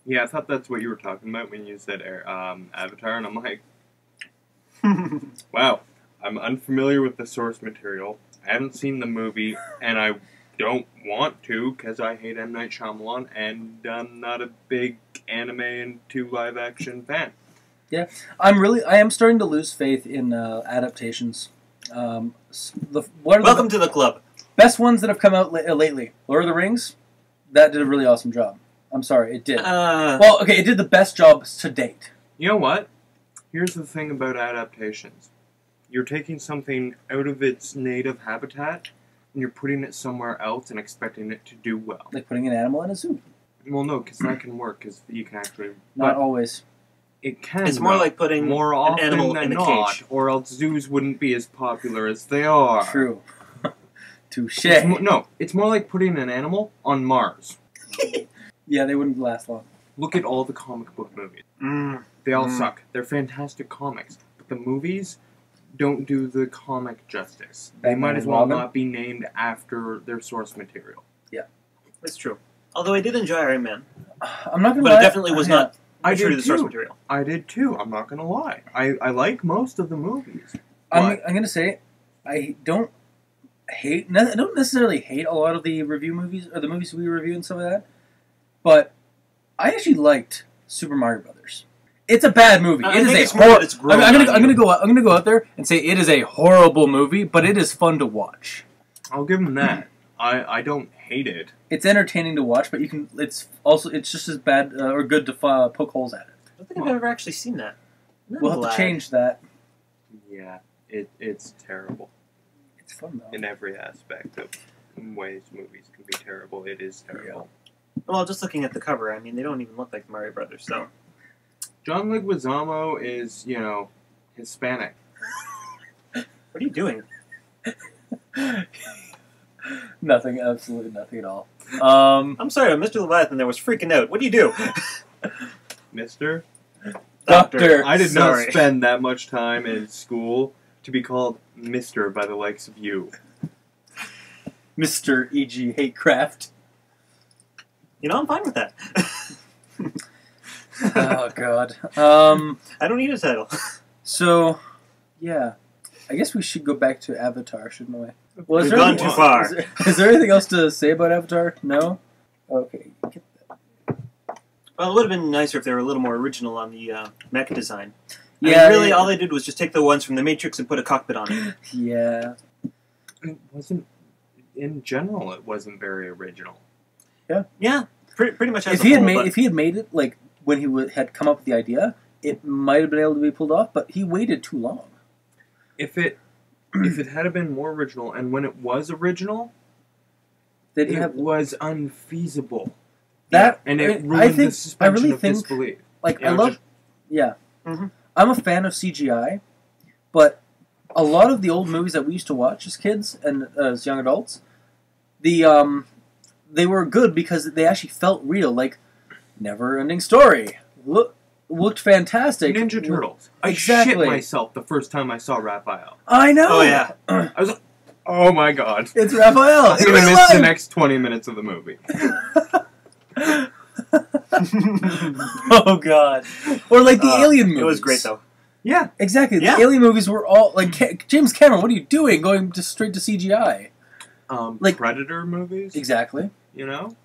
Yeah, I thought that's what you were talking about when you said Avatar, and I'm like, wow, I'm unfamiliar with the source material. I haven't seen the movie, and I don't want to because I hate M. Night Shyamalan, and I'm not a big anime and live-action fan. Yeah, I am starting to lose faith in adaptations. Welcome to the club. Best ones that have come out lately. Lord of the Rings, that did a really awesome job. I'm sorry, it did. Well, okay, it did the best job to date. You know what? Here's the thing about adaptations. You're taking something out of its native habitat, and you're putting it somewhere else and expecting it to do well. Like putting an animal in a zoo. Well, no, because that can work, because you can actually... Not always. It can. It's more like putting more an animal than in a not, cage. or else zoos wouldn't be as popular as they are. True. Touche. It's more like putting an animal on Mars. Yeah, they wouldn't last long. Look at all the comic book movies. They all suck. They're fantastic comics, but the movies don't do the comic justice. They might as well not be named after their source material. Yeah, that's true. Although I did enjoy Iron Man. I'm not gonna lie. But it definitely was not true to the source material. I did too. I'm not gonna lie. I like most of the movies. I'm gonna say I don't necessarily hate a lot of the review movies or the movies we review and some of that, but I actually liked Super Mario Brothers. It's a bad movie. It is a horrible. I'm gonna go out there and say it is a horrible movie, but it is fun to watch. I'll give them that. I don't hate it. It's entertaining to watch, but it's just as bad or good to poke holes at it. I don't think I've ever actually seen that. We'll have to change that. Yeah, it's terrible. It's fun though. In every aspect of ways movies can be terrible, it is terrible. Yeah. Well, just looking at the cover, I mean, they don't even look like the Mario Brothers, so... John Leguizamo is, Hispanic. What are you doing? Nothing, absolutely nothing at all. I'm sorry, Mr. Leviathan there was freaking out. What do you do? Mr.? Doctor. I did not spend that much time in school to be called Mr. by the likes of you. Mr. E.G. Hatecraft. You know, I'm fine with that. Oh, God. I don't need a title. So, yeah. I guess we should go back to Avatar, shouldn't we? Well, We've gone too far. Is there anything else to say about Avatar? No? Okay. Get that. Well, it would have been nicer if they were a little more original on the mech design. Yeah. I mean, really, all they did was just take the ones from the Matrix and put a cockpit on it. Yeah. It wasn't... In general, it wasn't very original. Yeah. Yeah. Pretty much as if he had made it, like, when he had come up with the idea, it might have been able to be pulled off, but he waited too long. If it had been more original, and when it was original, it was unfeasible. And it ruined the suspension of disbelief. Like, yeah. Mm-hmm. I'm a fan of CGI, but a lot of the old movies that we used to watch as kids and as young adults, they were good because they actually felt real, like Never Ending Story. Looked fantastic. Ninja Turtles. Exactly. I shit myself the first time I saw Raphael. I know. Oh yeah. I was like, oh my god. It's Raphael. I'm gonna miss the next 20 minutes of the movie. Oh god. Or like the Alien movies. It was great though. Yeah, exactly. The Alien movies were all like James Cameron. What are you doing? Going straight to CGI. Like Predator movies. Exactly. You know.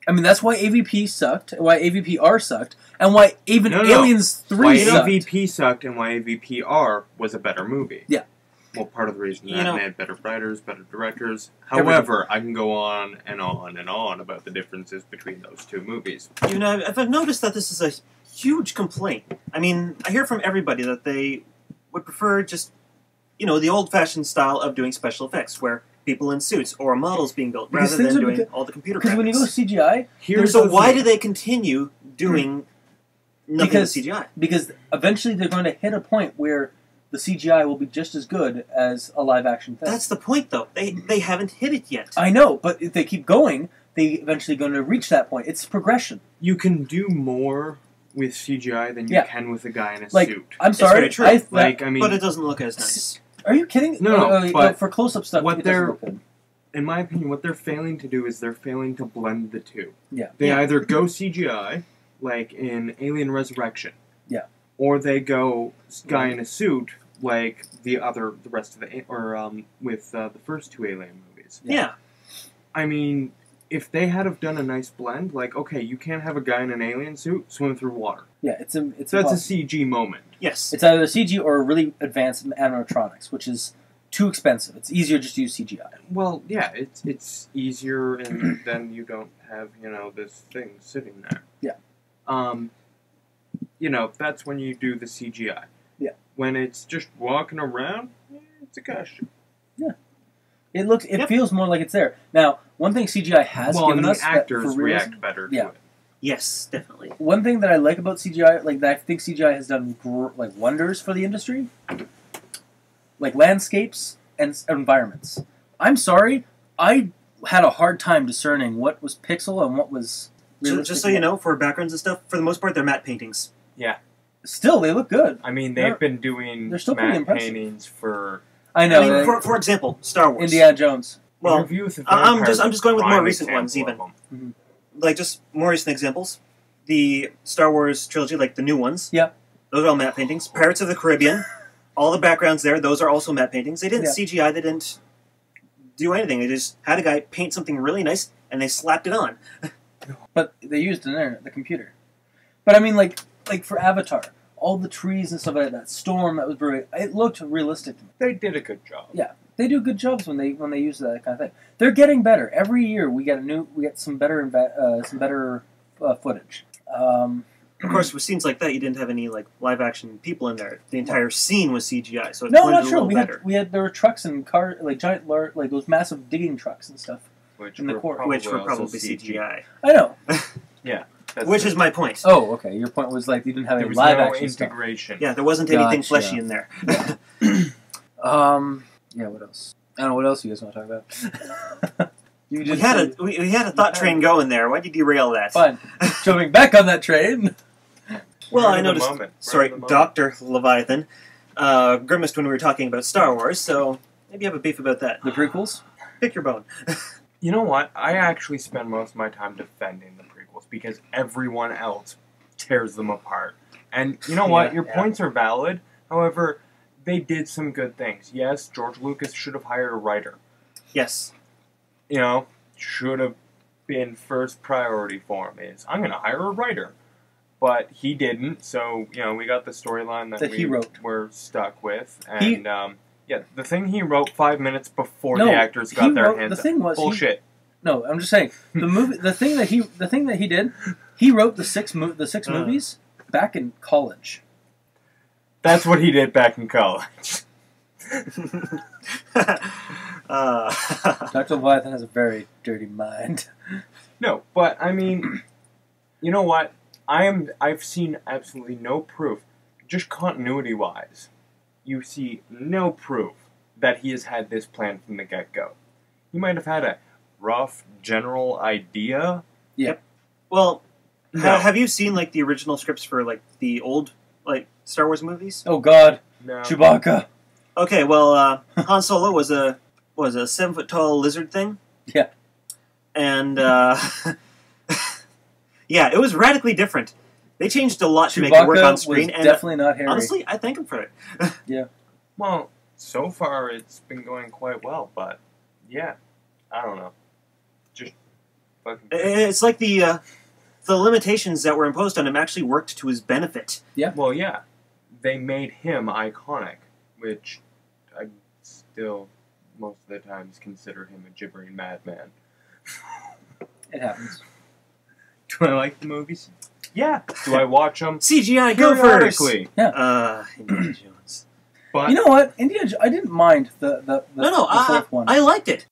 I mean, that's why AVP sucked, why AVPR sucked, and why even Aliens 3 sucked. Why AVP sucked and why AVPR was a better movie. Yeah. Well, part of the reason that they had better writers, better directors. However, I can go on and on and on about the differences between those two movies. You know, I've noticed that this is a huge complaint. I mean, I hear from everybody that they would prefer just, the old-fashioned style of doing special effects, where people in suits or models being built rather than doing all the computer graphics. Because when you go CGI... So why do they continue doing nothing with CGI? Because eventually they're going to hit a point where the CGI will be just as good as a live-action thing. That's the point, though. They haven't hit it yet. I know, but if they keep going, they're eventually going to reach that point. It's progression. You can do more with CGI than you can with a guy in a suit. I'm sorry. It's very true. But it doesn't look as nice. Are you kidding? No, but for close-up stuff, in my opinion, what they're failing to do is they're failing to blend the two. Yeah. They either go CGI, like in Alien Resurrection. Yeah. Or they go guy in a suit, like the rest of the, with the first two Alien movies. Yeah. I mean, if they had have done a nice blend, like, okay, you can't have a guy in an alien suit swim through water. Yeah, it's That's impossible. a CG moment. Yes. It's either CG or really advanced animatronics, which is too expensive. It's easier just to use CGI. Well, yeah, it's easier, and then you don't have, this thing sitting there. Yeah. That's when you do the CGI. Yeah. When it's just walking around, it's a costume. Yeah. It feels more like it's there. Now, one thing CGI has given us, the actors for realism, react better to Yeah. it. Yes, definitely. one thing that I like about CGI, like that I think CGI has done like wonders for the industry, like landscapes and environments. I'm sorry, I had a hard time discerning what was pixel and what was realistic. Just so you know, for backgrounds and stuff, for the most part, they're matte paintings. Yeah. Still, they look good. I mean, they've been doing they're still pretty matte impressive. paintings for... I know. I mean, for example, Star Wars. Indiana Jones. Well, Review with I'm just going with more prime recent ones, example even. of them. Like, just more recent examples. The Star Wars trilogy, like the new ones. Yeah. Those are all matte paintings. Pirates of the Caribbean, all the backgrounds there, those are also matte paintings. They didn't CGI, they didn't do anything. They just had a guy paint something really nice, and they slapped it on. But they used the computer. But I mean, like for Avatar, all the trees and stuff like that storm that was brewing, it looked realistic to me. They did a good job. Yeah, they do good jobs when they use that kind of thing. They're getting better every year. We get some better footage. Of course, with scenes like that, you didn't have any like live action people in there. The entire scene was CGI, so it No, blended not a true. little better. There were trucks and cars, like giant, like those massive digging trucks and stuff. Which in the were core. Which were also probably CGI. I know. Yeah. Which is my point. Oh, okay. Your point was like you didn't have There any was live no action stuff. integration. Yeah, there wasn't anything Gotcha. fleshy in there. Yeah. What else? I don't know. What else you guys want to talk about? You We just had a thought train going there. Why'd you derail that? fine. Jumping back on that train. Well, Right I in the noticed. moment. Right Sorry, in the moment. Dr. Leviathan grimaced when we were talking about Star Wars, so maybe you have a beef about that. The prequels. Pick your bone. You know what? I actually spend most of my time defending the prequels because everyone else tears them apart. And you know what? Your points are valid. However, they did some good things. Yes, George Lucas should have hired a writer. Yes. Should have been first priority for him is, I'm going to hire a writer. But he didn't, so, we got the storyline that he wrote. We're stuck with. And, the thing he wrote 5 minutes before the actors he got their wrote- hands the thing was bullshit. No, I'm just saying the thing that he did. He wrote the six movies back in college. That's what he did back in college. Dr. Leviathan has a very dirty mind. No, but I mean, you know what? I've seen absolutely no proof, just continuity-wise, you see no proof that he has had this plan from the get-go. He might have had a rough general idea. Yeah. Well, No. have you seen like the original scripts for like the old like Star Wars movies? Oh God, No. Chewbacca. Okay, well, Han Solo was a 7-foot tall lizard thing. Yeah. And yeah, it was radically different. They changed a lot to make it work on screen, was and definitely not Harry. honestly, I thank him for it. Well, so far it's been going quite well, but yeah, I don't know. Just fucking. It's like the limitations that were imposed on him actually worked to his benefit. Well, yeah, they made him iconic, which I still most of the times consider him a gibbering madman. It happens. Do I like the movies? Yeah. Do I watch them? CGI gophers! Periodically. Indiana Jones. But You know what? I didn't mind the No, fourth one. I liked it.